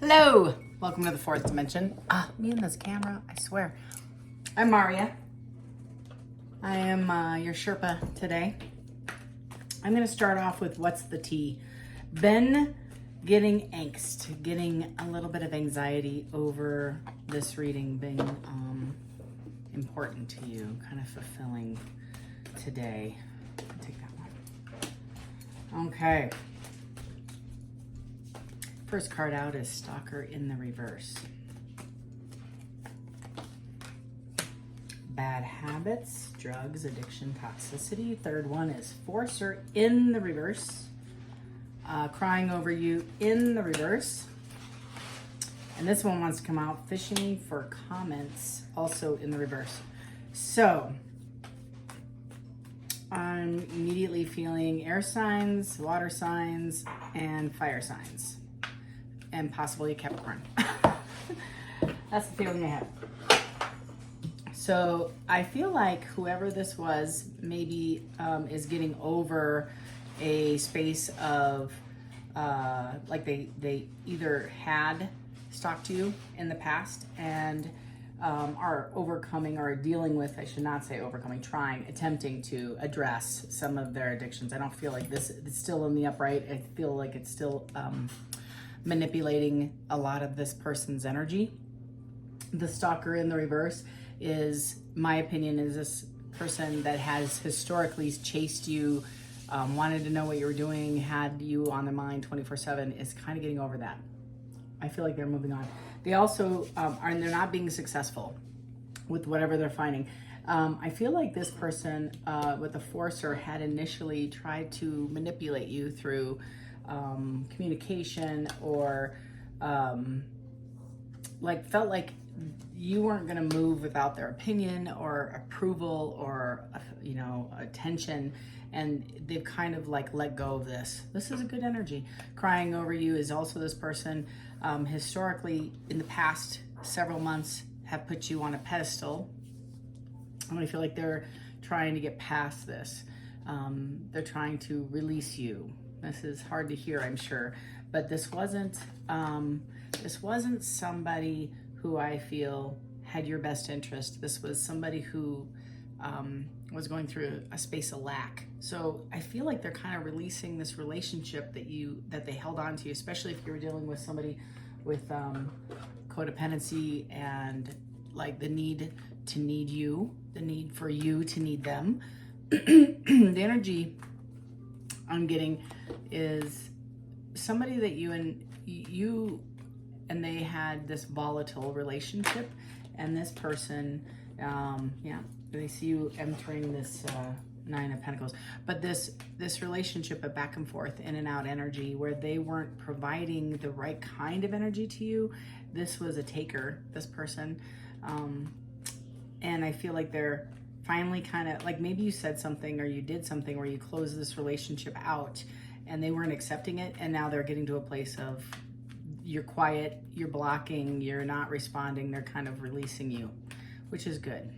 Hello, welcome to the fourth dimension. Me and this camera, I swear. I'm Maria. I am your Sherpa today. I'm going to start off with what's the tea. Been getting angst, getting a little bit of anxiety over this reading being important to you, kind of fulfilling today. I'll take that one. Okay. First card out is Stalker in the reverse. Bad habits, drugs, addiction, toxicity. Third one is Forcer in the reverse. Crying over you in the reverse. And this one wants to come out fishing for comments, also in the reverse. So, I'm immediately feeling air signs, water signs, and fire signs. And possibly a Capricorn. That's the feeling I have. So I feel like whoever this was maybe is getting over a space of like they either had stalked you in the past and are overcoming or dealing with, I should not say overcoming, attempting to address some of their addictions. I don't feel like this is still in the upright. I feel like it's still manipulating a lot of this person's energy. The stalker in the reverse is, my opinion, is this person that has historically chased you, wanted to know what you were doing, had you on their mind 24/7, is kind of getting over that. I feel like they're moving on. They also they're not being successful with whatever they're finding. I feel like this person with the Forcer had initially tried to manipulate you through communication or felt like you weren't going to move without their opinion or approval or attention, and they've kind of like let go of this. This is a good energy. Crying over you is also this person historically in the past several months have put you on a pedestal. I feel like they're trying to get past this. They're trying to release you. This is hard to hear, I'm sure, but this wasn't somebody who I feel had your best interest. This was somebody who was going through a space of lack. So I feel like they're kind of releasing this relationship that they held on to, especially if you were dealing with somebody with codependency and like the need to need you, the need for you to need them. The energy I'm getting is somebody that you and they had this volatile relationship, and this person, they see you entering this Nine of Pentacles, but this relationship of back and forth, in and out energy, where they weren't providing the right kind of energy to you. This was a taker, this person, and I feel like they're finally kind of like, maybe you said something or you did something where you closed this relationship out and they weren't accepting it, and now they're getting to a place of you're quiet, you're blocking, you're not responding, they're kind of releasing you, which is good.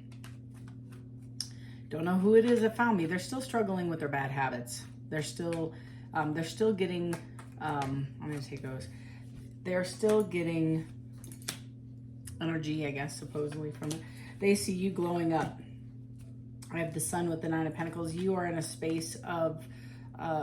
Don't know who it is that found me. They're still struggling with their bad habits. They're still getting, I'm gonna take those. They're still getting energy, I guess, supposedly from it. They see you glowing up. I have the Sun with the Nine of Pentacles. You are in a space of,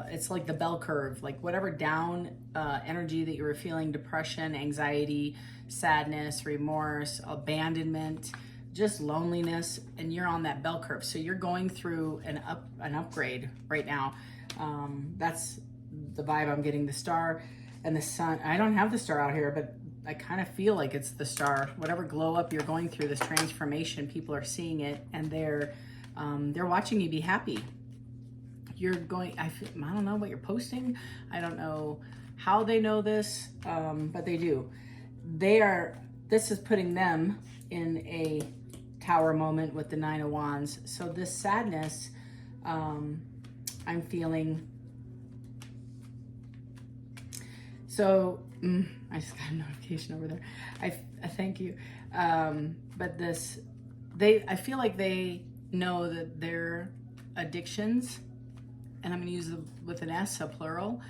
it's like the bell curve, like whatever down energy that you were feeling, depression, anxiety, sadness, remorse, abandonment, just loneliness, and you're on that bell curve. So you're going through an upgrade right now. That's the vibe I'm getting. The star and the sun. I don't have the star out here, but I kind of feel like it's the star. Whatever glow up you're going through, this transformation, people are seeing it, and they're watching you be happy. You're going, I don't know what you're posting. I don't know how they know this, but they do. This is putting them in a tower moment with the Nine of Wands. So this sadness, I'm feeling. So I just got a notification over there. I thank you. But I feel like they know that their addictions, and I'm going to use with an S, a plural,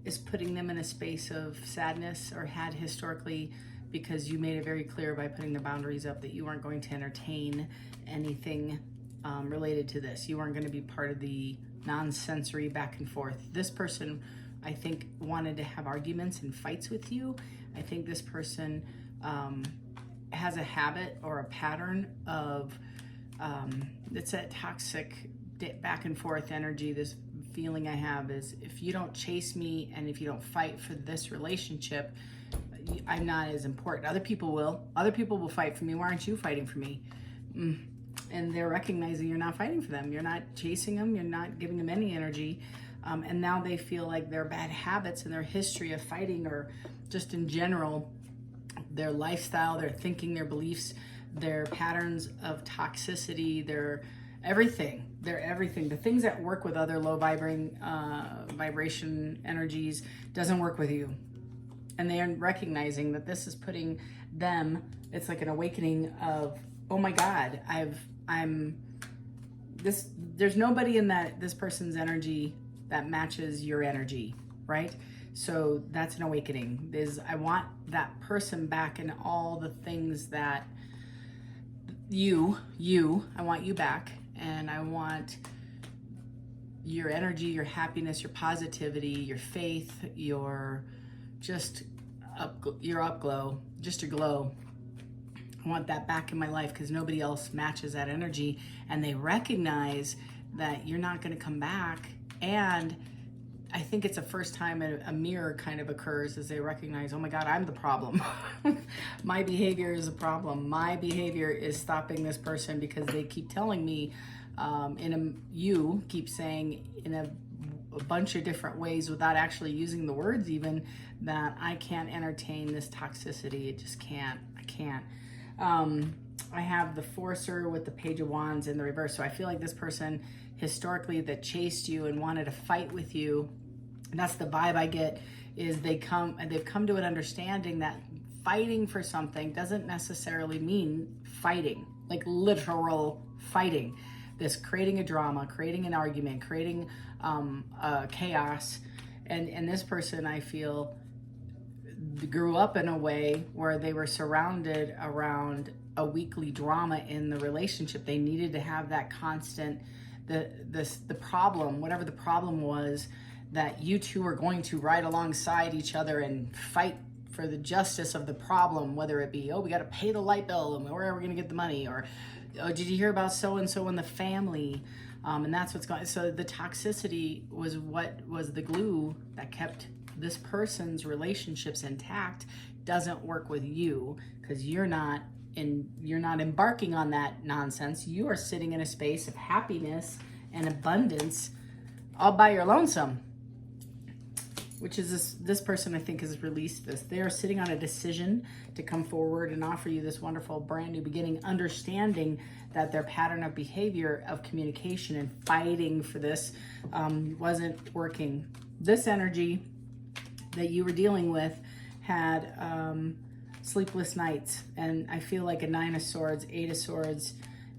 is putting them in a space of sadness, or had historically, because you made it very clear by putting the boundaries up that you weren't going to entertain anything related to this. You weren't going to be part of the non-sensory back and forth. This person, I think, wanted to have arguments and fights with you. I think this person has a habit or a pattern of, it's that toxic back and forth energy. This feeling I have is, if you don't chase me and if you don't fight for this relationship, I'm not as important. Other people will. Other people will fight for me. Why aren't you fighting for me? And they're recognizing you're not fighting for them. You're not chasing them. You're not giving them any energy. And now they feel like their bad habits and their history of fighting, or just in general, their lifestyle, their thinking, their beliefs, their patterns of toxicity, their everything. They're everything. The things that work with other low vibration energies doesn't work with you. And they are recognizing that this is putting them, it's like an awakening of, oh my God, there's nobody in this person's energy that matches your energy, right? So that's an awakening. I want that person back in all the things that I want you back. And I want your energy, your happiness, your positivity, your faith, your upglow, just your glow. I want that back in my life, because nobody else matches that energy. And they recognize that you're not going to come back. And I think it's the first time a mirror kind of occurs, as they recognize, oh my God, I'm the problem. My behavior is a problem. My behavior is stopping this person, because they keep telling me, you keep saying in a bunch of different ways, without actually using the words even, that I can't entertain this toxicity. It just can't. I can't. I have the Forcer with the Page of Wands in the reverse. So I feel like this person historically that chased you and wanted to fight with you, and that's the vibe I get, is they've come to an understanding that fighting for something doesn't necessarily mean fighting, like literal fighting. This creating a drama, creating an argument, creating chaos. And this person, I feel, grew up in a way where they were surrounded around a weekly drama in the relationship. They needed to have that constant, the problem, whatever the problem was, that you two are going to ride alongside each other and fight for the justice of the problem, whether it be, oh, we got to pay the light bill and where are we going to get the money, or, oh, did you hear about so-and-so in the family? And that's what's going on. So the toxicity was what was the glue that kept this person's relationships intact. Doesn't work with you, because you're not embarking on that nonsense. You are sitting in a space of happiness and abundance all by your lonesome, which is this person, I think, has released this. They are sitting on a decision to come forward and offer you this wonderful brand new beginning, understanding that their pattern of behavior of communication and fighting for this wasn't working. This energy that you were dealing with had sleepless nights, and I feel like a 9 of Swords, 8 of Swords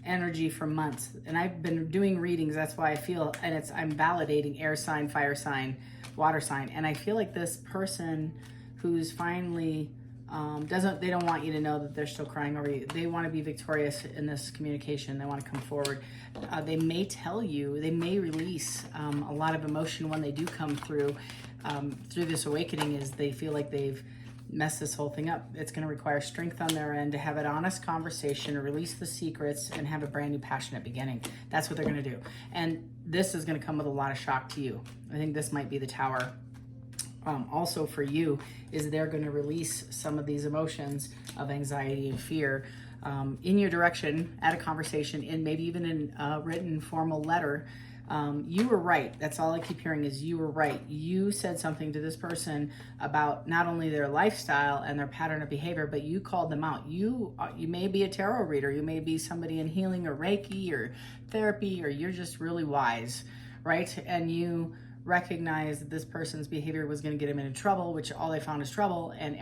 energy for months. And I've been doing readings, that's why I feel, and I'm validating air sign, fire sign, water sign, and I feel like this person who's finally they don't want you to know that they're still crying over you. They want to be victorious in this communication. They want to come forward. They may tell you, they may release a lot of emotion when they do come through this awakening, is they feel like they've messed this whole thing up. It's going to require strength on their end to have an honest conversation, to release the secrets, and have a brand new passionate beginning. That's what they're going to do. And this is going to come with a lot of shock to you. I think this might be the Tower. Also for you, is they're going to release some of these emotions of anxiety and fear in your direction at a conversation, and maybe even in a written formal letter. You were right. That's all I keep hearing, is you were right. You said something to this person about not only their lifestyle and their pattern of behavior, but you called them out. You may be a tarot reader. You may be somebody in healing or Reiki or therapy, or you're just really wise, right? And you recognize that this person's behavior was going to get him into trouble, which all they found is trouble. And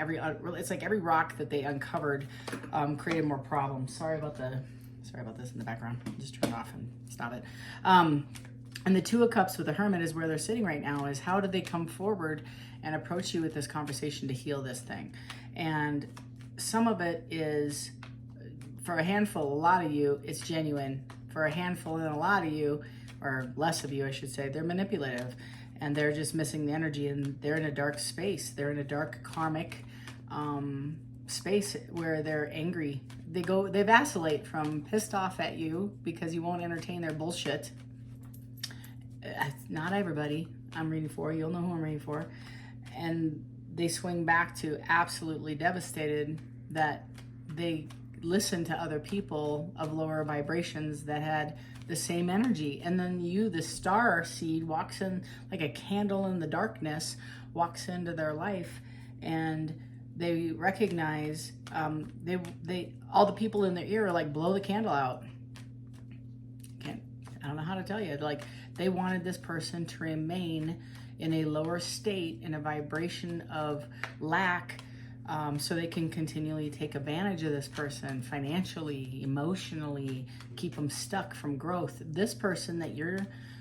it's like every rock that they uncovered created more problems. Sorry about this in the background. Just turn it off and stop it. And the Two of Cups with the Hermit is where they're sitting right now, is how do they come forward and approach you with this conversation to heal this thing? And some of it is, for a handful, a lot of you, it's genuine. For a handful and a lot of you, or less of you, I should say, they're manipulative. And they're just missing the energy, and they're in a dark space. They're in a dark karmic space where they're angry. They vacillate from pissed off at you because you won't entertain their bullshit. Not everybody I'm reading for. You'll know who I'm reading for. And they swing back to absolutely devastated that they listened to other people of lower vibrations that had the same energy. And then you, the star seed, walks in like a candle in the darkness, walks into their life, and they recognize, they all the people in their ear are like, blow the candle out. I don't know how to tell you. Like, they wanted this person to remain in a lower state, in a vibration of lack, so they can continually take advantage of this person financially, emotionally, keep them stuck from growth. This person that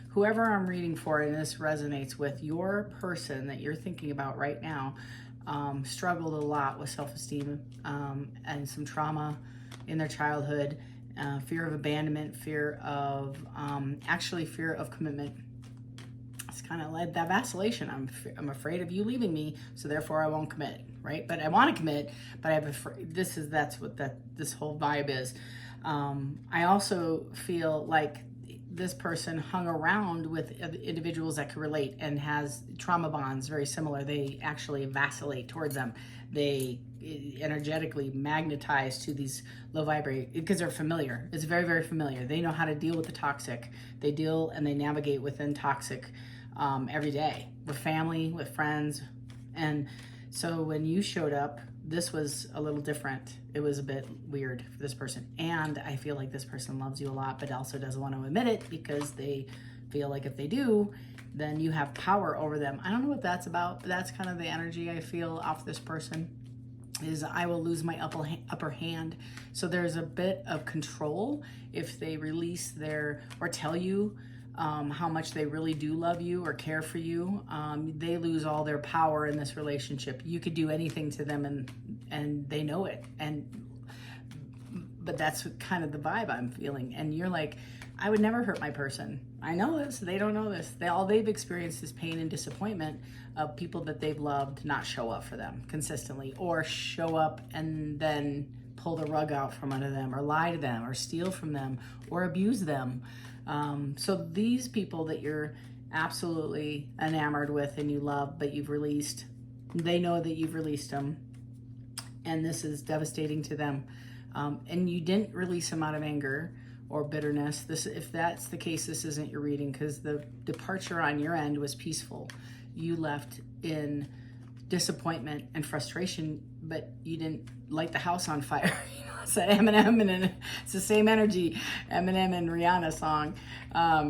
whoever I'm reading for, and this resonates with, your person that you're thinking about right now, struggled a lot with self-esteem and some trauma in their childhood, fear of abandonment, fear of commitment. It's kind of like that vacillation. I'm afraid of you leaving me, so therefore I won't commit, right? But I want to commit, but that's what this whole vibe is. I also feel like this person hung around with individuals that could relate and has trauma bonds very similar. They actually vacillate towards them. They energetically magnetize to these low vibrate because they're familiar. It's very, very familiar. They know how to deal with the toxic. They deal and they navigate within toxic every day with family, with friends. And so when you showed up, this was a little different. It was a bit weird for this person. And I feel like this person loves you a lot, but also doesn't want to admit it because they feel like if they do, then you have power over them. I don't know what that's about, but that's kind of the energy I feel off this person, is I will lose my upper hand. So there's a bit of control if they release or tell you how much they really do love you or care for you. They lose all their power in this relationship. You could do anything to them and they know it. But that's kind of the vibe I'm feeling. And you're like, I would never hurt my person. I know this, they don't know this. All they've experienced is pain and disappointment of people that they've loved not show up for them consistently, or show up and then pull the rug out from under them, or lie to them, or steal from them, or abuse them. So these people that you're absolutely enamored with and you love, but you've released, they know that you've released them, and this is devastating to them. And you didn't release them out of anger or bitterness. If that's the case, this isn't your reading, because the departure on your end was peaceful. You left in disappointment and frustration, but you didn't light the house on fire. It's that Eminem, and it's the same energy, Eminem and Rihanna song.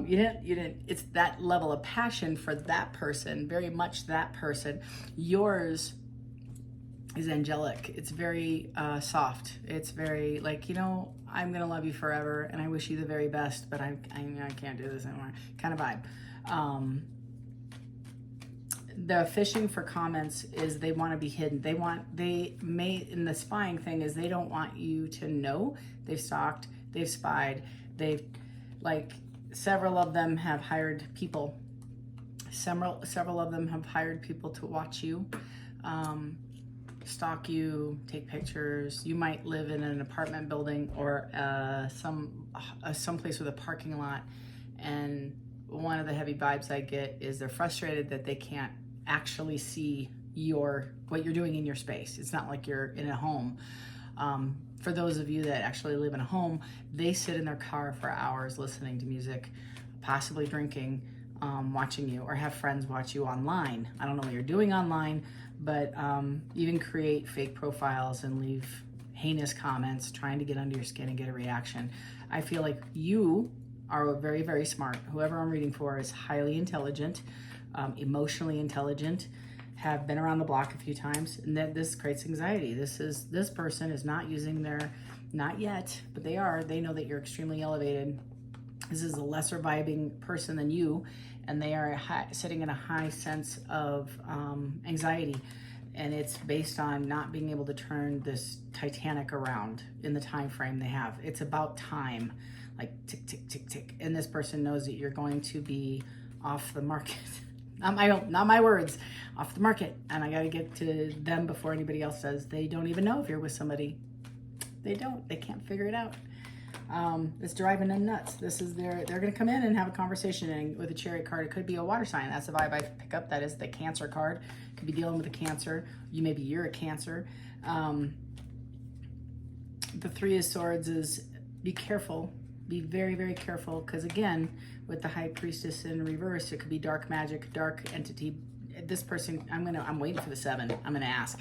You didn't. It's that level of passion for that person, very much that person. Yours is angelic. It's very soft. It's very like, I'm gonna love you forever, and I wish you the very best, but I can't do this anymore. Kind of vibe. The fishing for comments is they want to be hidden. In the spying thing is they don't want you to know. They've stalked, they've spied, several of them have hired people. Several of them have hired people to watch you, stalk you, take pictures. You might live in an apartment building or some place with a parking lot, and one of the heavy vibes I get is they're frustrated that they can't actually see what you're doing in your space. It's not like you're in a home. For those of you that actually live in a home, they sit in their car for hours listening to music, possibly drinking, watching you, or have friends watch you online. I don't know what you're doing online, but even create fake profiles and leave heinous comments trying to get under your skin and get a reaction. I feel like you are very, very smart. Whoever I'm reading for is highly intelligent, emotionally intelligent, have been around the block a few times, and that this creates anxiety. This person is not using not yet, but they know that you're extremely elevated, This is a lesser vibing person than you, and they are sitting in a high sense of anxiety. And it's based on not being able to turn this Titanic around in the time frame they have. It's about time, like tick, tick, tick, tick. And this person knows that you're going to be off the market. Not my words, off the market. And I got to get to them before anybody else does. They don't even know if you're with somebody. They don't. They can't figure it out. It's driving them nuts. They're going to come in and have a conversation. And with a Chariot card, it could be a water sign. That's the vibe I pick up. That is the Cancer card. Could be dealing with a Cancer. Maybe you're a Cancer. The Three of Swords is be careful. Be very, very careful. Because again, with the High Priestess in reverse, it could be dark magic, dark entity. This person, I'm waiting for the 7. I'm going to ask.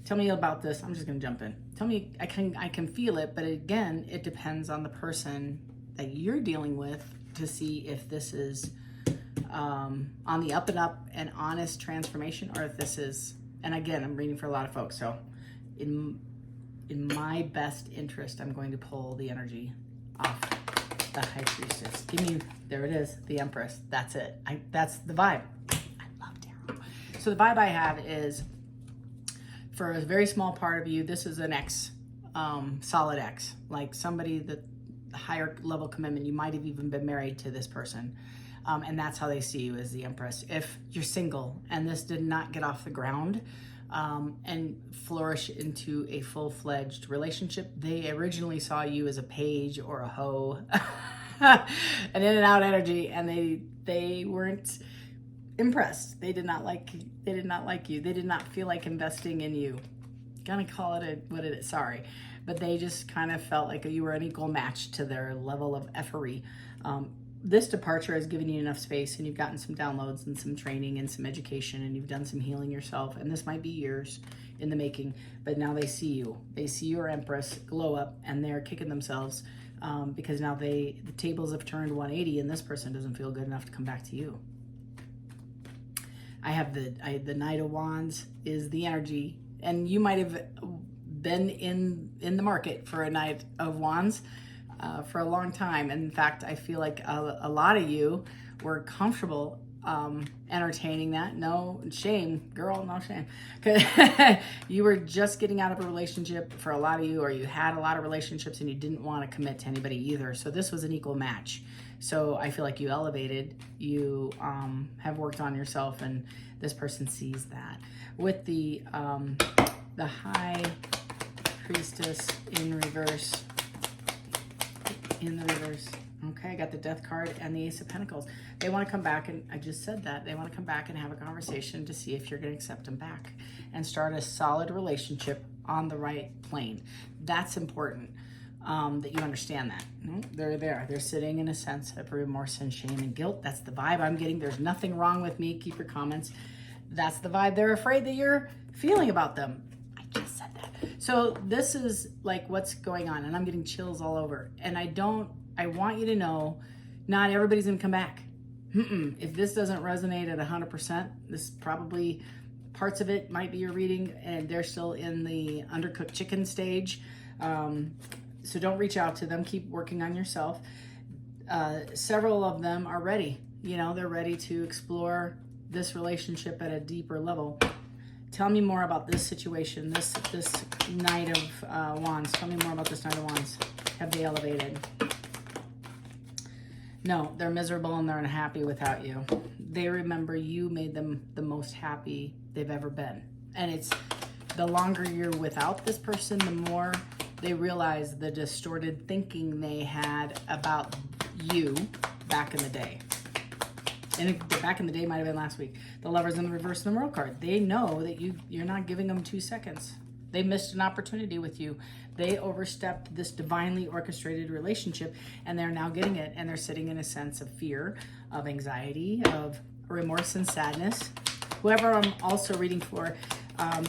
Tell me about this. I'm just going to jump in. Tell me, I can feel it, but again, it depends on the person that you're dealing with to see if this is on the up and up and honest transformation, or if this is, and again, I'm reading for a lot of folks. So in my best interest, I'm going to pull the energy off the High Priestess. There it is, the Empress. That's it. That's the vibe. I love tarot. So the vibe I have is, for a very small part of you, this is an X, solid X, like somebody that higher level commitment. You might have even been married to this person. And that's how they see you, as the Empress. If you're single and this did not get off the ground and flourish into a full-fledged relationship, they originally saw you as a page or a hoe, an in and out energy, and they weren't impressed. They did not like you. They did not feel like investing in you. Gonna call it what it is, sorry. But they just kind of felt like you were an equal match to their level of effery. This departure has given you enough space, and you've gotten some downloads and some training and some education, and you've done some healing yourself. And this might be years in the making, but now they see you. They see your Empress glow up, and they're kicking themselves because now the tables have turned 180, and this person doesn't feel good enough to come back to you. I have the Knight of Wands is the energy, and you might have been in the market for a Knight of Wands for a long time. And in fact, I feel like a lot of you were comfortable entertaining that. No shame, girl, no shame. You were just getting out of a relationship for a lot of you, or you had a lot of relationships and you didn't want to commit to anybody either. So this was an equal match. So I feel like you elevated, you have worked on yourself, and this person sees that. With the High Priestess in reverse, okay, I got the Death card and the Ace of Pentacles. They want to come back, and I just said that. They want to come back and have a conversation to see if you're going to accept them back and start a solid relationship on the right plane. That's important. That you understand that. They're there. They're sitting in a sense of remorse and shame and guilt. That's the vibe I'm getting. There's nothing wrong with me. Keep your comments. That's the vibe they're afraid that you're feeling about them. I just said that. So this is like what's going on, and I'm getting chills all over. And I want you to know, not everybody's going to come back. If this doesn't resonate at 100%, this probably, parts of it might be your reading, and they're still in the undercooked chicken stage. So don't reach out to them. Keep working on yourself. Several of them are ready. They're ready to explore this relationship at a deeper level. Tell me more about this situation, this Knight of Wands. Tell me more about this Knight of Wands. Have they elevated? No, they're miserable and they're unhappy without you. They remember you made them the most happy they've ever been. And it's the longer you're without this person, the more they realize the distorted thinking they had about you back in the day. And back in the day might have been last week. The Lovers in the reverse in the World card. They know that you're not giving them 2 seconds. They missed an opportunity with you. They overstepped this divinely orchestrated relationship, and they're now getting it, and they're sitting in a sense of fear, of anxiety, of remorse and sadness. Whoever I'm also reading for,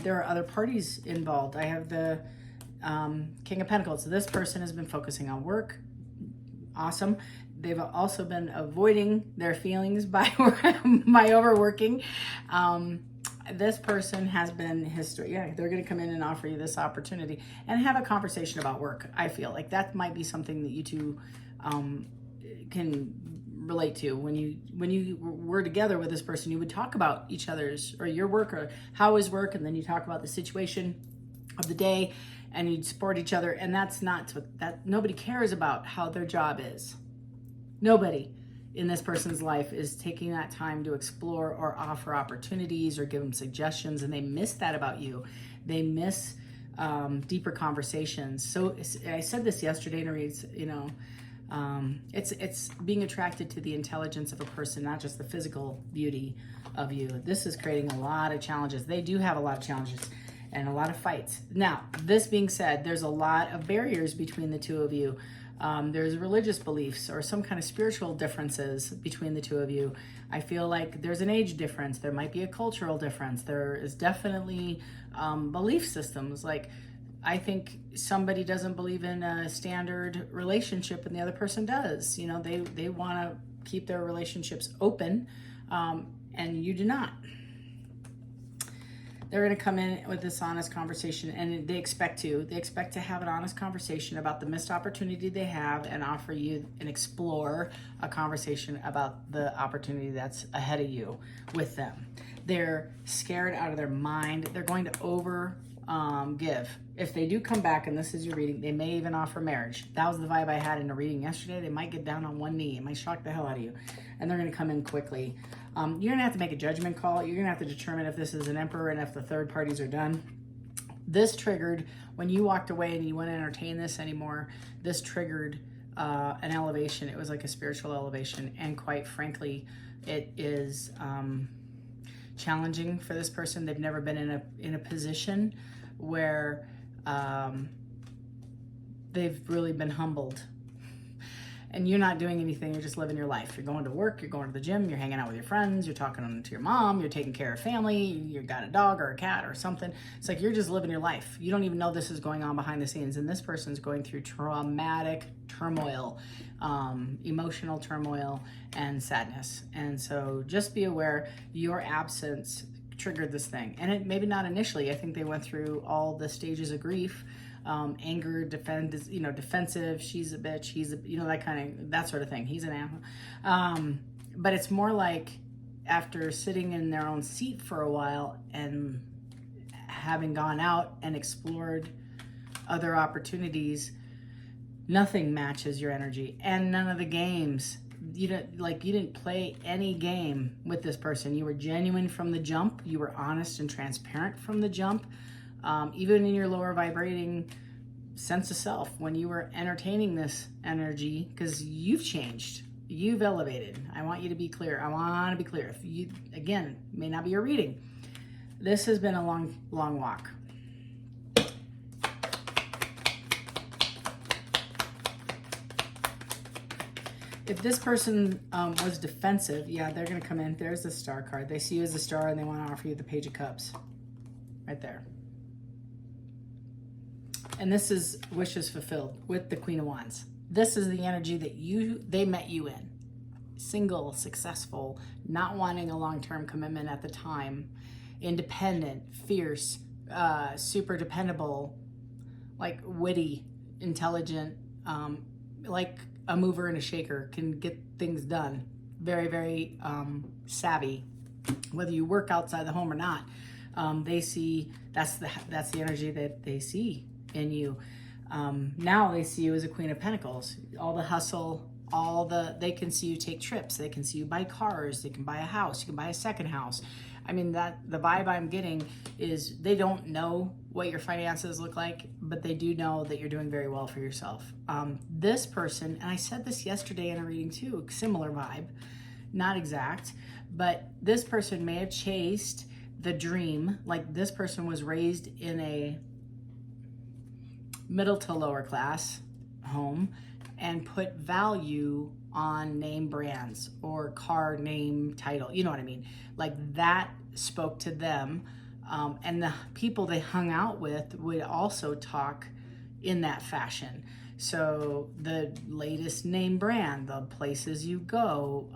there are other parties involved. I have the King of Pentacles. So this person has been focusing on work. Awesome. They've also been avoiding their feelings by overworking. This person has been they're going to come in and offer you this opportunity and have a conversation about work. I feel like that might be something that you two can relate to. When you were together with this person, you would talk about each other's or your work or how is work, and then you talk about the situation of the day, and you'd support each other. And that's not what that nobody cares about how their job is. Nobody in this person's life is taking that time to explore or offer opportunities or give them suggestions, and they miss that about you. They miss deeper conversations. So I said this yesterday, and it reads, it's being attracted to the intelligence of a person, not just the physical beauty of you. This is creating a lot of challenges. They do have a lot of challenges and a lot of fights. Now, this being said, there's a lot of barriers between the two of you. There's religious beliefs or some kind of spiritual differences between the two of you. I feel like there's an age difference. There might be a cultural difference. There is definitely belief systems. Like, I think somebody doesn't believe in a standard relationship and the other person does. They want to keep their relationships open, and you do not. They're going to come in with this honest conversation, and they expect to have an honest conversation about the missed opportunity they have and offer you and explore a conversation about the opportunity that's ahead of you with them. They're scared out of their mind. They're going to give. If they do come back, and this is your reading, they may even offer marriage. That was the vibe I had in a reading yesterday. They might get down on one knee. It might shock the hell out of you. And they're going to come in quickly. You're going to have to make a judgment call. You're going to have to determine if this is an emperor and if the third parties are done. This triggered, when you walked away and you wouldn't entertain this anymore, this triggered an elevation. It was like a spiritual elevation. And quite frankly, it is challenging for this person. They've never been in a position where they've really been humbled. And you're not doing anything, you're just living your life. You're going to work, you're going to the gym, you're hanging out with your friends, you're talking to your mom, you're taking care of family, you've got a dog or a cat or something. It's like you're just living your life. You don't even know this is going on behind the scenes. And this person's going through traumatic turmoil, emotional turmoil, and sadness. And so just be aware your absence triggered this thing. And it maybe not initially. I think they went through all the stages of grief. Anger, defensive, she's a bitch, he's a, that sort of thing. He's an asshole. But it's more like after sitting in their own seat for a while and having gone out and explored other opportunities, nothing matches your energy, and none of the games. You didn't play any game with this person. You were genuine from the jump. You were honest and transparent from the jump. Even in your lower vibrating sense of self, when you were entertaining this energy, because you've changed, you've elevated. I want you to be clear. I want to be clear. If you, again, may not be your reading. This has been a long, long walk. If this person was defensive, yeah, they're going to come in. There's the star card. They see you as a star and they want to offer you the Page of Cups. Right there. And this is wishes fulfilled with the Queen of Wands. This is the energy that they met you in. Single, successful, not wanting a long-term commitment at the time, independent, fierce, super dependable, like witty, intelligent, like a mover and a shaker, can get things done. Very, very savvy, whether you work outside the home or not. They see that's the energy that they see in you. Now they see you as a Queen of Pentacles. All the hustle, they can see you take trips. They can see you buy cars. They can buy a house. You can buy a second house. I mean, the vibe I'm getting is they don't know what your finances look like, but they do know that you're doing very well for yourself. This person, and I said this yesterday in a reading too, similar vibe, not exact, but this person may have chased the dream. Like, this person was raised in a middle to lower class home and put value on name brands or car name title. You know what I mean? Like, that spoke to them. And the people they hung out with would also talk in that fashion. So the latest name brand, the places you go,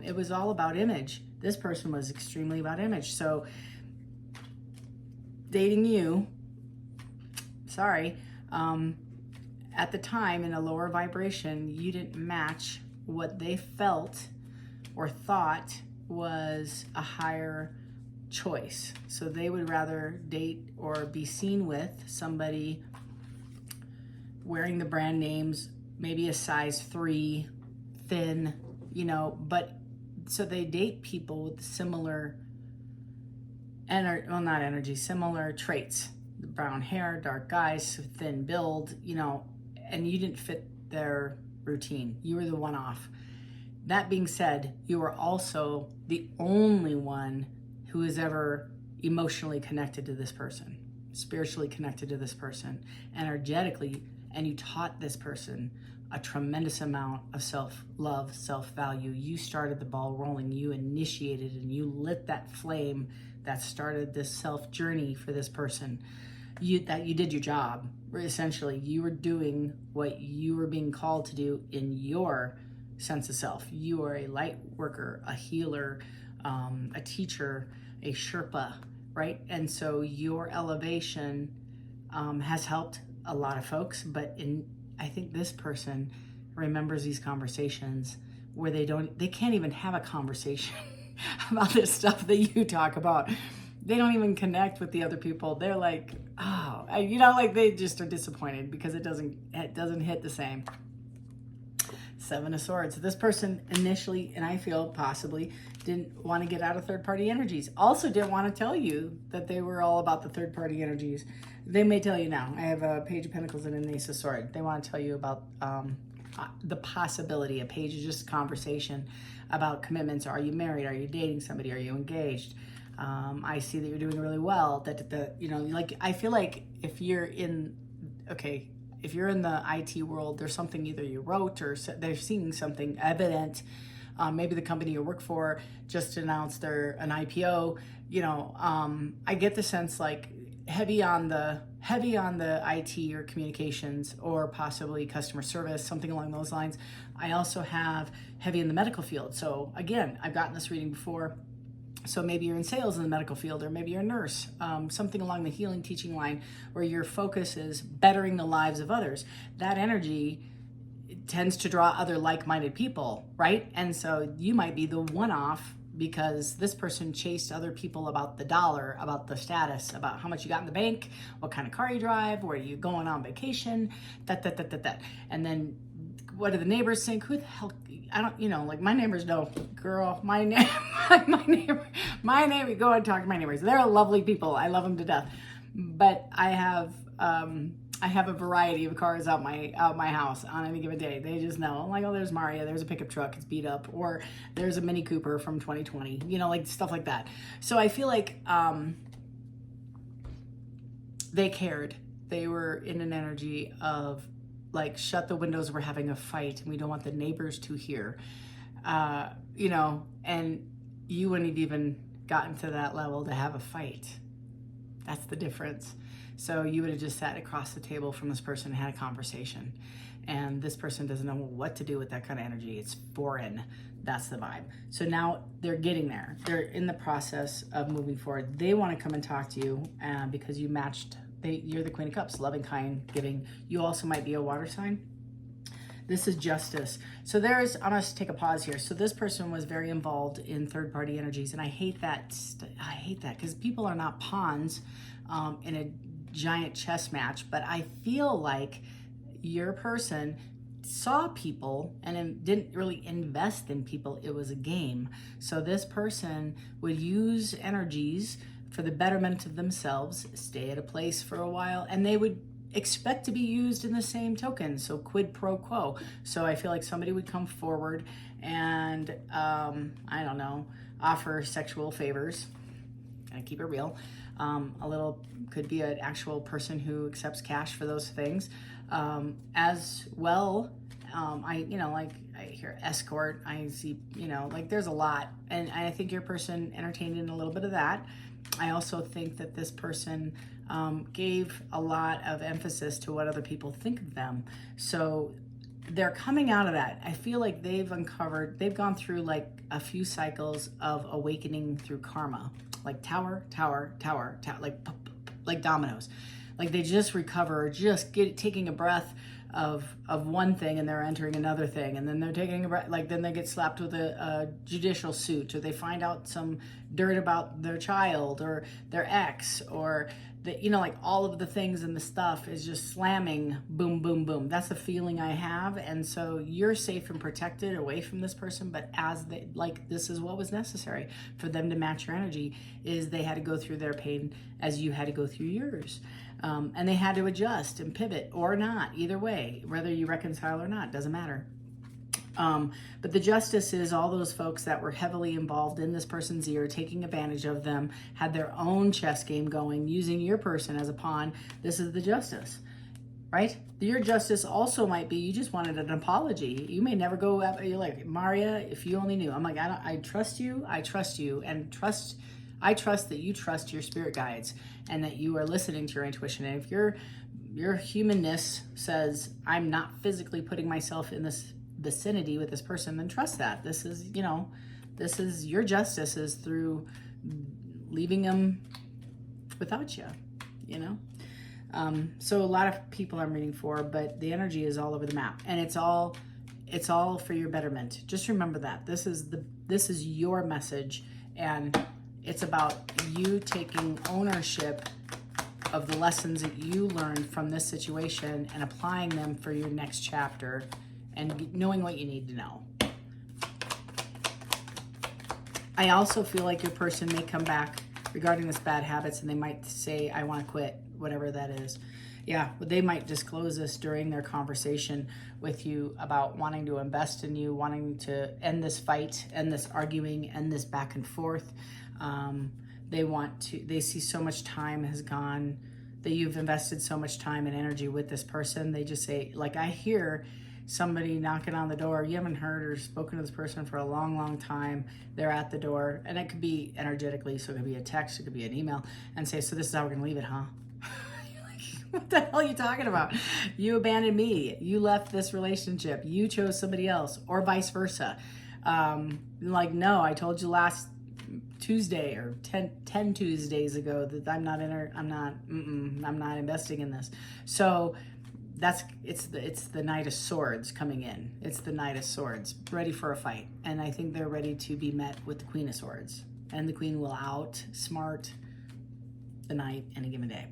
it was all about image. This person was extremely about image. So dating you, sorry, at the time in a lower vibration, you didn't match what they felt or thought was a higher choice. So they would rather date or be seen with somebody wearing the brand names, maybe a size 3, thin, but so they date people with similar similar traits: brown hair, dark eyes, thin build, and you didn't fit their routine. You were the one off. That being said, you were also the only one who is ever emotionally connected to this person, spiritually connected to this person, energetically, and you taught this person a tremendous amount of self-love, self-value. You started the ball rolling, you initiated, and you lit that flame that started this self-journey for this person. You did your job. Essentially, you were doing what you were being called to do in your sense of self. You are a light worker, a healer, a teacher, a Sherpa, right? And so your elevation has helped a lot of folks, but I think this person remembers these conversations where they can't even have a conversation about this stuff that you talk about. They don't even connect with the other people. They're like, oh, like they just are disappointed because it doesn't hit the same. 7 of Swords. This person initially, and I feel possibly, didn't want to get out of third-party energies. Also didn't want to tell you that they were all about the third-party energies. They may tell you now. I have a Page of Pentacles and an Ace of Swords. They want to tell you about the possibility. A page is just conversation about commitments. Are you married? Are you dating somebody? Are you engaged? I see that you're doing really well. Like I feel like if you're in the IT world, there's something either you wrote or they're seeing something evident. Maybe the company you work for just announced an IPO. I get the sense like heavy on the IT or communications or possibly customer service, something along those lines. I also have heavy in the medical field. So again, I've gotten this reading before. So maybe you're in sales in the medical field, or maybe you're a nurse, something along the healing teaching line where your focus is bettering the lives of others. That energy tends to draw other like-minded people, right? And so you might be the one-off because this person chased other people about the dollar, about the status, about how much you got in the bank, what kind of car you drive, where you going on vacation, that. And then what do the neighbors think? Who the hell? I don't, like my neighbors know, girl, my neighbor, go and talk to my neighbors. They're lovely people. I love them to death. But I have a variety of cars out my house on any given day. They just know. I'm like, oh, there's Maria. There's a pickup truck. It's beat up. Or there's a Mini Cooper from 2020. Like stuff like that. So I feel like they cared. They were in an energy of like, shut the windows, we're having a fight, and we don't want the neighbors to hear, and you wouldn't have even gotten to that level to have a fight. That's the difference. So you would have just sat across the table from this person and had a conversation, and this person doesn't know what to do with that kind of energy. It's foreign. That's the vibe. So now they're getting there. They're in the process of moving forward. They want to come and talk to you because you matched. You're the Queen of Cups, loving, kind, giving. You also might be a water sign. This is justice. So I'm going to take a pause here. So this person was very involved in third-party energies, and I hate that. I hate that because people are not pawns in a giant chess match, but I feel like your person saw people and didn't really invest in people. It was a game. So this person would use energies for the betterment of themselves, stay at a place for a while, and they would expect to be used in the same token. So quid pro quo. So I feel like somebody would come forward and, I don't know, offer sexual favors. I keep it real. Could be an actual person who accepts cash for those things. As well, I hear escort, I see, there's a lot. And I think your person entertained in a little bit of that. I also think that this person gave a lot of emphasis to what other people think of them. So they're coming out of that. I feel like they've gone through like a few cycles of awakening through karma, like tower, like dominoes. Like they just recover, taking a breath, of one thing and they're entering another thing, and then they're taking then they get slapped with a judicial suit, or they find out some dirt about their child or their ex, or like all of the things and the stuff is just slamming, boom, boom, boom. That's the feeling I have. And so you're safe and protected away from this person, but this is what was necessary for them to match your energy, is they had to go through their pain as you had to go through yours. And they had to adjust and pivot or not, either way, whether you reconcile or not, doesn't matter. But the justice is all those folks that were heavily involved in this person's ear, taking advantage of them, had their own chess game going, using your person as a pawn. This is the justice, right? Your justice also might be you just wanted an apology. You may never go up. You're like, Maria, if you only knew. I'm like, I trust you, and I trust that you trust your spirit guides and that you are listening to your intuition. And if your humanness says, I'm not physically putting myself in this vicinity with this person, then trust that. This is your justice is through leaving them without you, So a lot of people I'm reading for, but the energy is all over the map, and it's all for your betterment. Just remember that this is your message, and it's about you taking ownership of the lessons that you learned from this situation and applying them for your next chapter, and knowing what you need to know. I also feel like your person may come back regarding this bad habits, and they might say, I want to quit, whatever that is. Yeah, they might disclose this during their conversation with you about wanting to invest in you, wanting to end this fight, end this arguing, end this back and forth. They see so much time has gone, that you've invested so much time and energy with this person. They just say, like, I hear somebody knocking on the door. You haven't heard or spoken to this person for a long, long time. They're at the door, and it could be energetically, so it could be a text, it could be an email, and say, so this is how we're gonna leave it, huh? You're like, what the hell are you talking about? You abandoned me. You left this relationship. You chose somebody else, or vice versa. Like, no, I told you last Tuesday or 10 Tuesdays ago that I'm not investing in this. So it's the Knight of Swords coming in. It's the Knight of Swords, ready for a fight. And I think they're ready to be met with the Queen of Swords. And the Queen will outsmart the Knight any given day.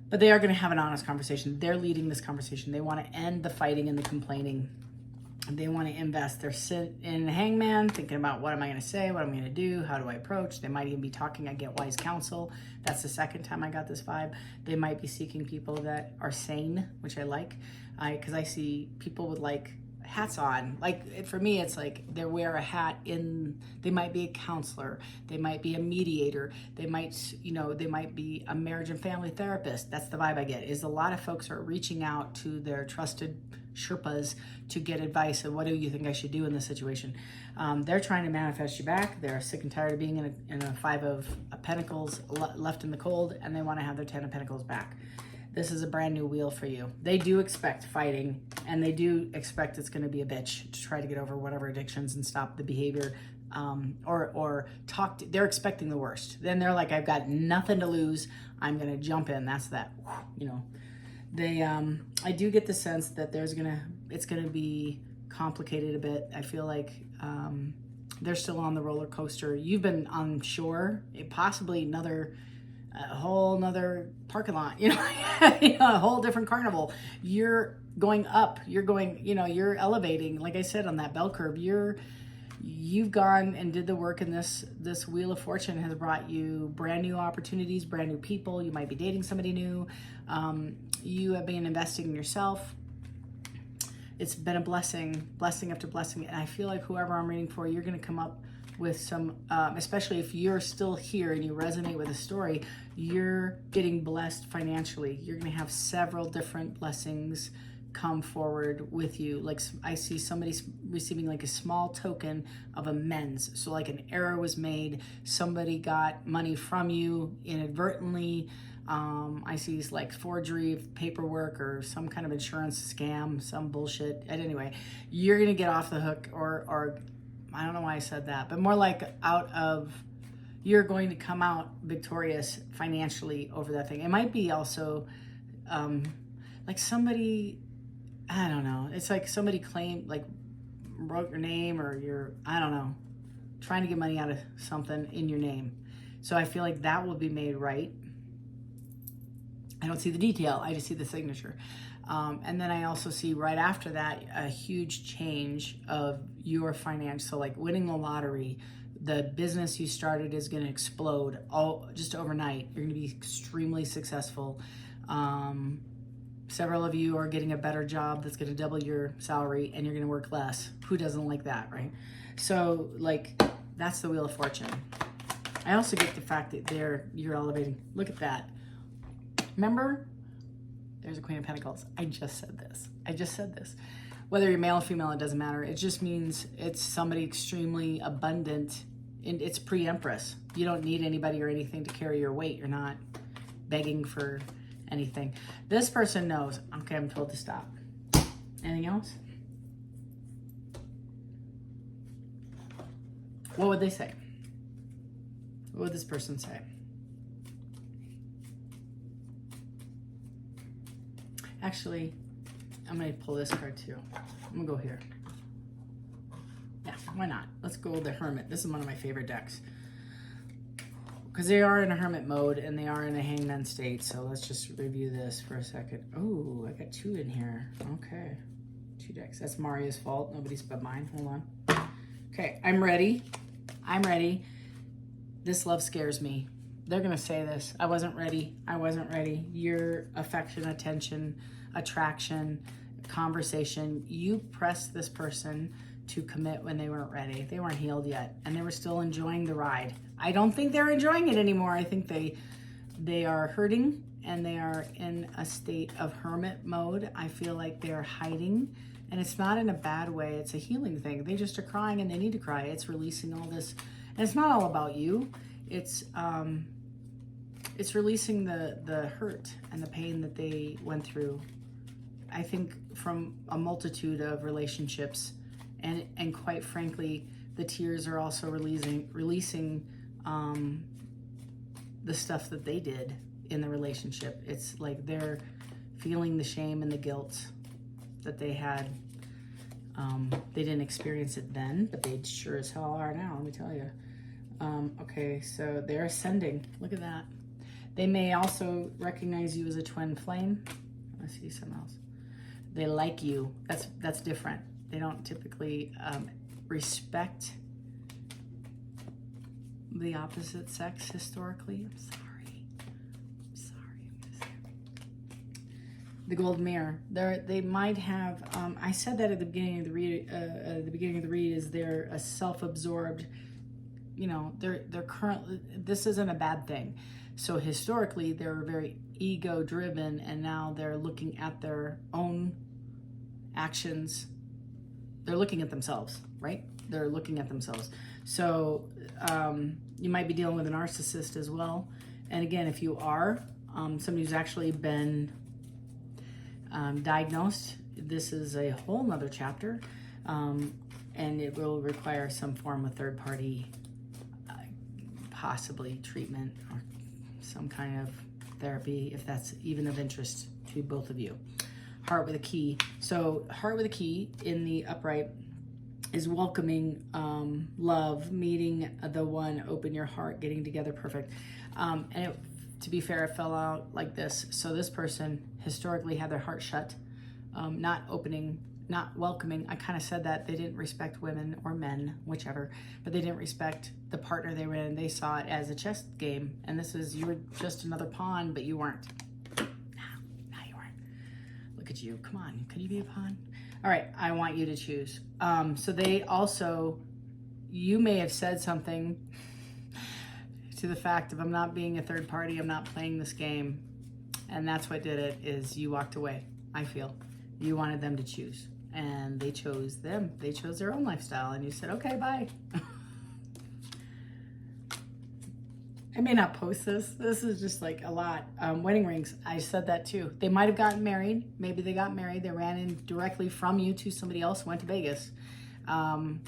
But they are going to have an honest conversation. They're leading this conversation. They want to end the fighting and the complaining. They want to invest. They're sitting in the hangman, thinking about what am I going to say, what I'm going to do, how do I approach. They might even be talking, I get wise counsel. That's the second time I got this vibe. They might be seeking people that are sane, which I like, because I see people with like hats on. Like for me, it's like they wear a hat they might be a counselor, they might be a mediator, they might be a marriage and family therapist. That's the vibe I get, is a lot of folks are reaching out to their trusted Sherpas to get advice of what do you think I should do in this situation. They're trying to manifest you back. They're sick and tired of being in a 5 of Pentacles left in the cold, and they want to have their 10 of Pentacles back. This is a brand new wheel for you. They do expect fighting, and they do expect it's going to be a bitch to try to get over whatever addictions and stop the behavior, or talk. They're expecting the worst. Then they're like, I've got nothing to lose. I'm going to jump in. That's that, They, I do get the sense that it's gonna be complicated a bit. I feel like they're still on the roller coaster. You've been on shore, possibly a whole nother parking lot, a whole different carnival. You're going up. You're elevating. Like I said, on that bell curve, you've gone and did the work, and this Wheel of Fortune has brought you brand new opportunities, brand new people. You might be dating somebody new. You have been investing in yourself. It's been a blessing after blessing. And I feel like whoever I'm reading for, you're going to come up with some, especially if you're still here and you resonate with the story, you're getting blessed financially. You're going to have several different blessings come forward with you. Like I see somebody receiving like a small token of amends. So like an error was made, somebody got money from you inadvertently. I see like forgery of paperwork or some kind of insurance scam, some bullshit. And anyway, you're gonna get off the hook, or I don't know why I said that, but more like you're going to come out victorious financially over that thing. It might be also like somebody I don't know. It's like somebody claimed, like, wrote your name, or your, I don't know, trying to get money out of something in your name. So I feel like that will be made right. I don't see the detail. I just see the signature. And then I also see right after that a huge change of your finance. So like winning the lottery, the business you started is going to explode all just overnight. You're going to be extremely successful. Several of you are getting a better job that's going to double your salary, and you're going to work less. Who doesn't like that, right? So like that's the Wheel of Fortune. I also get the fact that you're elevating. Look at that. Remember? There's a Queen of Pentacles. I just said this. Whether you're male or female, it doesn't matter. It just means it's somebody extremely abundant. And it's pre-Empress. You don't need anybody or anything to carry your weight. You're not begging for anything. This person knows. Okay, I'm told to stop. Anything else? What would they say? What would this person say? Actually, I'm going to pull this card too. I'm going to go here. Yeah, why not? Let's go with the Hermit. This is one of my favorite decks. Because they are in a Hermit mode and they are in a Hangman state. So let's just review this for a second. Oh, I got 2 in here. Okay. 2 decks. That's Maria's fault. Nobody's but mine. Hold on. Okay, I'm ready. I'm ready. This love scares me. They're going to say this. I wasn't ready. I wasn't ready. Your affection, attention, attraction, conversation. You pressed this person to commit when they weren't ready. They weren't healed yet, and they were still enjoying the ride. I don't think they're enjoying it anymore. I think they are hurting, and they are in a state of hermit mode. I feel like they're hiding, and it's not in a bad way. It's a healing thing. They just are crying, and they need to cry. It's releasing all this, and it's not all about you. It's releasing the hurt and the pain that they went through. I think from a multitude of relationships, and quite frankly, the tears are also releasing the stuff that they did in the relationship. It's like they're feeling the shame and the guilt that they had. They didn't experience it then, but they sure as hell are now, let me tell you. Okay, so they're ascending. Look at that. They may also recognize you as a twin flame. Let's see something else. They like you. That's different. They don't typically respect the opposite sex historically. I'm sorry. The Gold Mirror. They might have. I said that at the beginning of the read. Is they're a self-absorbed. You know, they're currently. This isn't a bad thing. So historically, they were very ego-driven, and now they're looking at their own actions. They're looking at themselves, right? They're looking at themselves. So you might be dealing with a narcissist as well. And again, if you are somebody who's actually been diagnosed, this is a whole nother chapter, and it will require some form of third-party, possibly treatment or some kind of therapy, if that's even of interest to both of you. Heart with a key. So heart with a key in the upright is welcoming, love, meeting the one, open your heart, getting together, perfect. To be fair, it fell out like this. So this person historically had their heart shut, not opening, not welcoming. I kind of said that they didn't respect women or men, whichever, but they didn't respect the partner they were in. They saw it as a chess game, and this was, you were just another pawn, but you weren't. No, you weren't. Look at you. Come on. Could you be a pawn? All right. I want you to choose. So they also, you may have said something to the fact of, I'm not being a third party. I'm not playing this game. And that's what did it, is you walked away. I feel you wanted them to choose, and they chose them. They chose their own lifestyle, and you said, okay, bye. I may not post this. This is just like a lot. Wedding rings, I said that too. They might have gotten married. Maybe they got married. They ran in directly from you to somebody else, went to Vegas. Didn't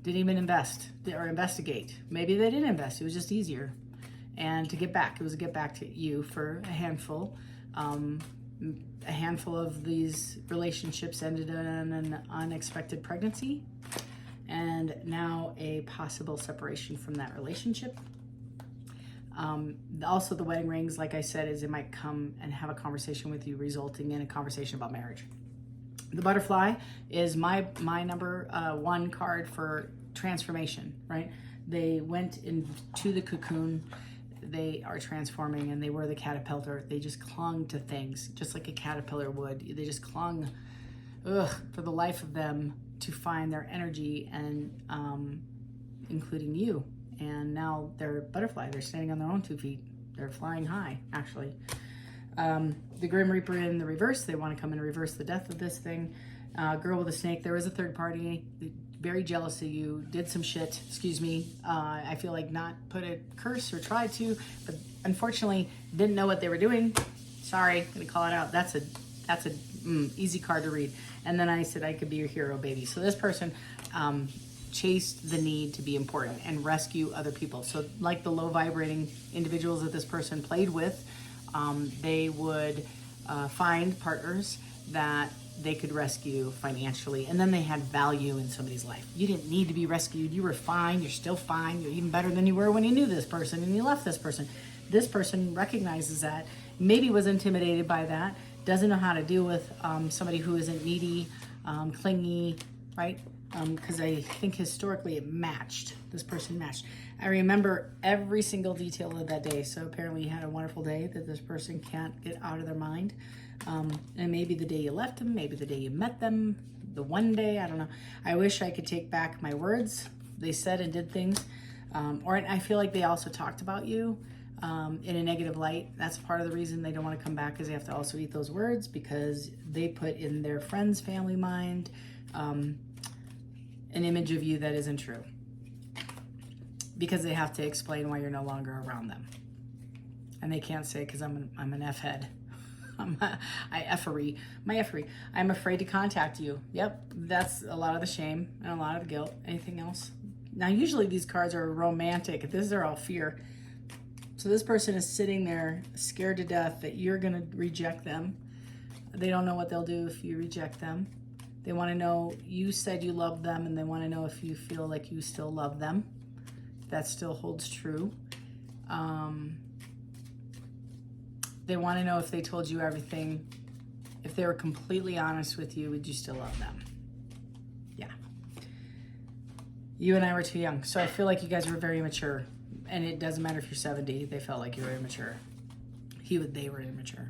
even invest or investigate. Maybe they didn't invest. It was just easier. And to get back, it was a get back to you for a handful. A handful of these relationships ended in an unexpected pregnancy, and now a possible separation from that relationship. Also, the wedding rings, like I said, is it might come and have a conversation with you, resulting in a conversation about marriage. The butterfly is my number one card for transformation, right? They went into the cocoon, they are transforming, and they were the caterpillar. They just clung to things, just like a caterpillar would. They just clung, for the life of them, to find their energy, and including you. And now they're butterfly. They're standing on their own 2 feet. They're flying high, actually. The Grim Reaper in the reverse. They want to come and reverse the death of this thing. Girl with a snake. There is a third party. Very jealous of you. Did some shit. Excuse me. I feel like not put a curse or tried to, but unfortunately didn't know what they were doing. Sorry, I'm gonna call it out. That's a easy card to read. And then I said I could be your hero, baby. So this person chased the need to be important and rescue other people. So like the low vibrating individuals that this person played with, they would find partners that they could rescue financially, and then they had value in somebody's life. You didn't need to be rescued. You were fine. You're still fine. You're even better than you were when you knew this person and you left this person. This person recognizes that, maybe was intimidated by that, doesn't know how to deal with somebody who isn't needy, clingy, right? Because I think historically it matched. This person matched. I remember every single detail of that day. So apparently you had a wonderful day that this person can't get out of their mind. And maybe the day you left them, maybe the day you met them, the one day, I don't know. I wish I could take back my words. They said and did things. Or I feel like they also talked about you in a negative light. That's part of the reason they don't want to come back, is they have to also eat those words, because they put in their friends' family mind an image of you that isn't true, because they have to explain why you're no longer around them. And they can't say, because I'm an F-head. My effery. I'm afraid to contact you. Yep, that's a lot of the shame and a lot of the guilt. Anything else? Now, usually these cards are romantic. These are all fear. So this person is sitting there scared to death that you're going to reject them. They don't know what they'll do if you reject them. They want to know, you said you love them, and they want to know if you feel like you still love them. That still holds true. They want to know if they told you everything, if they were completely honest with you, would you still love them? Yeah. You and I were too young. So I feel like you guys were very immature. And it doesn't matter if you're 70, they felt like you were immature. They were immature.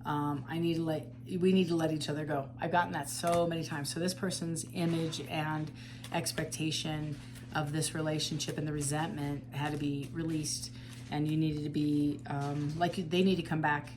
We need to let each other go. I've gotten that so many times. So this person's image and expectation of this relationship and the resentment had to be released, and you needed to be they need to come back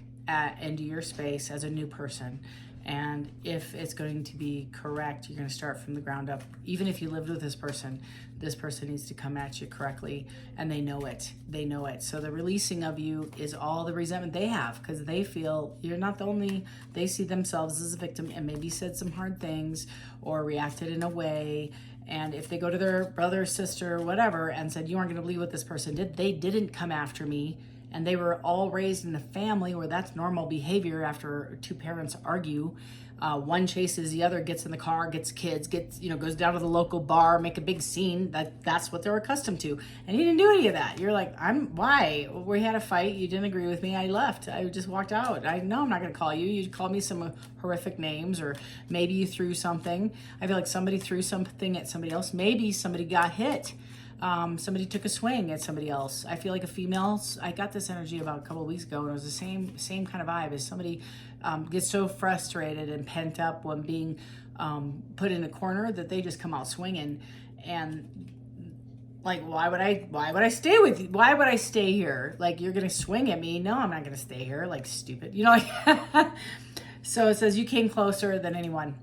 into your space as a new person. And if it's going to be correct, you're going to start from the ground up. Even if you lived with this person needs to come at you correctly, and they know it. So the releasing of you is all the resentment they have, because they feel you're not the only, they see themselves as a victim and maybe said some hard things or reacted in a way. And if they go to their brother, sister, whatever, and said, you aren't going to believe what this person did, they didn't come after me. And they were all raised in a family where that's normal behavior after two parents argue. One chases the other, gets in the car, gets kids, goes down to the local bar, make a big scene. That's what they're accustomed to. And you didn't do any of that. You're like, why? We had a fight. You didn't agree with me. I left. I just walked out. I'm not going to call you. You called me some horrific names, or maybe you threw something. I feel like somebody threw something at somebody else. Maybe somebody got hit. Somebody took a swing at somebody else. I feel like a female, I got this energy about a couple of weeks ago, and it was the same kind of vibe as somebody gets so frustrated and pent up when being put in a corner that they just come out swinging. And like, why would I stay with you? Why would I stay here? Like, you're going to swing at me. No, I'm not going to stay here. Like, stupid, So it says you came closer than anyone.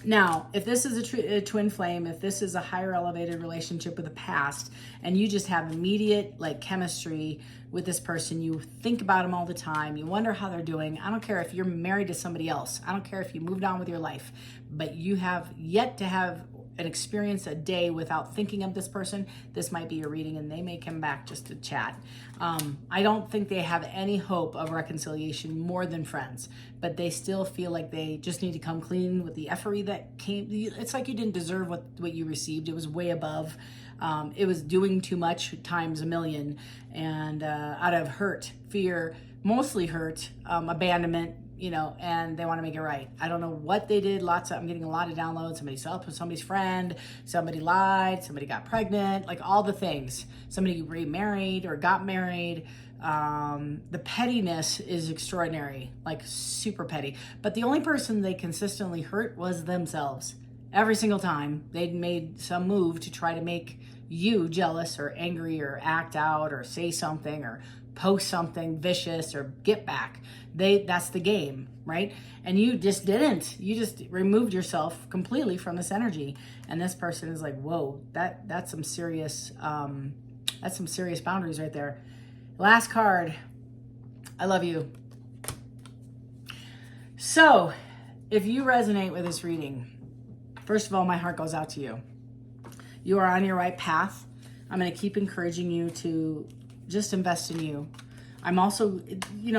Now, if this is a twin flame, if this is a higher elevated relationship with the past, and you just have immediate chemistry with this person, you think about them all the time, you wonder how they're doing. I don't care if you're married to somebody else. I don't care if you moved on with your life, but you have yet to have an experience a day without thinking of this person, this might be your reading, and they may come back just to chat. I don't think they have any hope of reconciliation more than friends, but they still feel like they just need to come clean with the effery that came. It's like you didn't deserve what you received. It was way above. It was doing too much times a million, and out of hurt, fear, mostly hurt, abandonment, and they want to make it right. I don't know what they did. I'm getting a lot of downloads. Somebody slept with somebody's friend, somebody lied, somebody got pregnant, like all the things. Somebody remarried or got married. The pettiness is extraordinary, like super petty. But the only person they consistently hurt was themselves. Every single time they'd made some move to try to make you jealous or angry or act out or say something or post something vicious or get back. That's the game, right? And you just didn't. You just removed yourself completely from this energy. And this person is like, whoa, that's some serious boundaries right there. Last card. I love you. So if you resonate with this reading, first of all, my heart goes out to you. You are on your right path. I'm going to keep encouraging you to just invest in you. I'm also,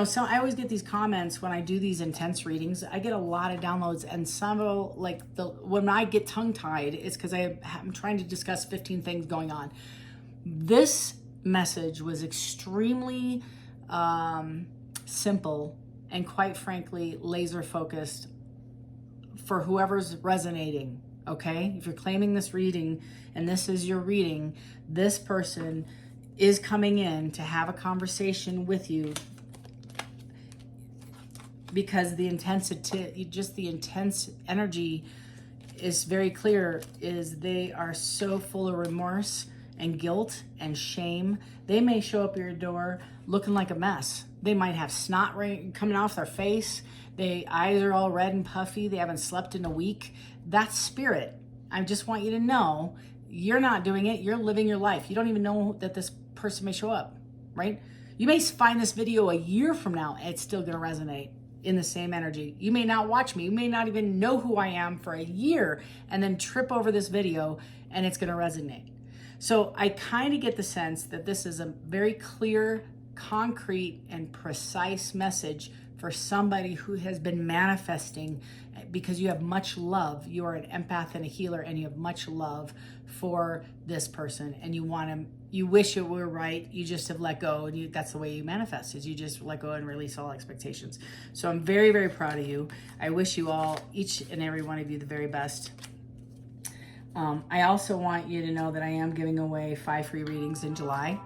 so I always get these comments when I do these intense readings. I get a lot of downloads, and some of when I get tongue-tied, it's because I'm trying to discuss 15 things going on. This message was extremely simple and, quite frankly, laser focused for whoever's resonating. Okay, if you're claiming this reading and this is your reading, this person is coming in to have a conversation with you because the intensity, just the intense energy is very clear, is they are so full of remorse and guilt and shame. They may show up at your door looking like a mess. They might have snot coming off their face. Their eyes are all red and puffy. They haven't slept in a week. That's spirit. I just want you to know you're not doing it. You're living your life. You don't even know that this person may show up, right? You may find this video a year from now and it's still going to resonate in the same energy. You may not watch me. You may not even know who I am for a year and then trip over this video and it's going to resonate. So I kind of get the sense that this is a very clear, concrete, and precise message for somebody who has been manifesting because you have much love. You are an empath and a healer, and you have much love for this person, and you wish it were right. You just have let go, and that's the way you manifest, is you just let go and release all expectations. So I'm very, very proud of you. I wish you all, each and every one of you, the very best. I also want you to know that I am giving away 5 free readings in July.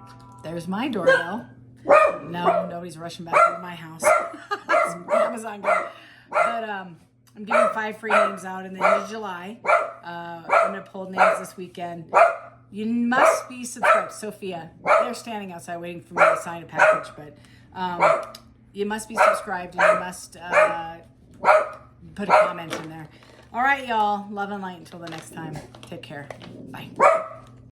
There's my doorbell. No, nobody's rushing back to my house. It's Amazon guy. But I'm giving 5 free names out in the end of July. I'm going to pull names this weekend. You must be subscribed. Sophia, they're standing outside waiting for me to sign a package. But you must be subscribed, and you must put a comment in there. All right, y'all. Love and light until the next time. Take care. Bye.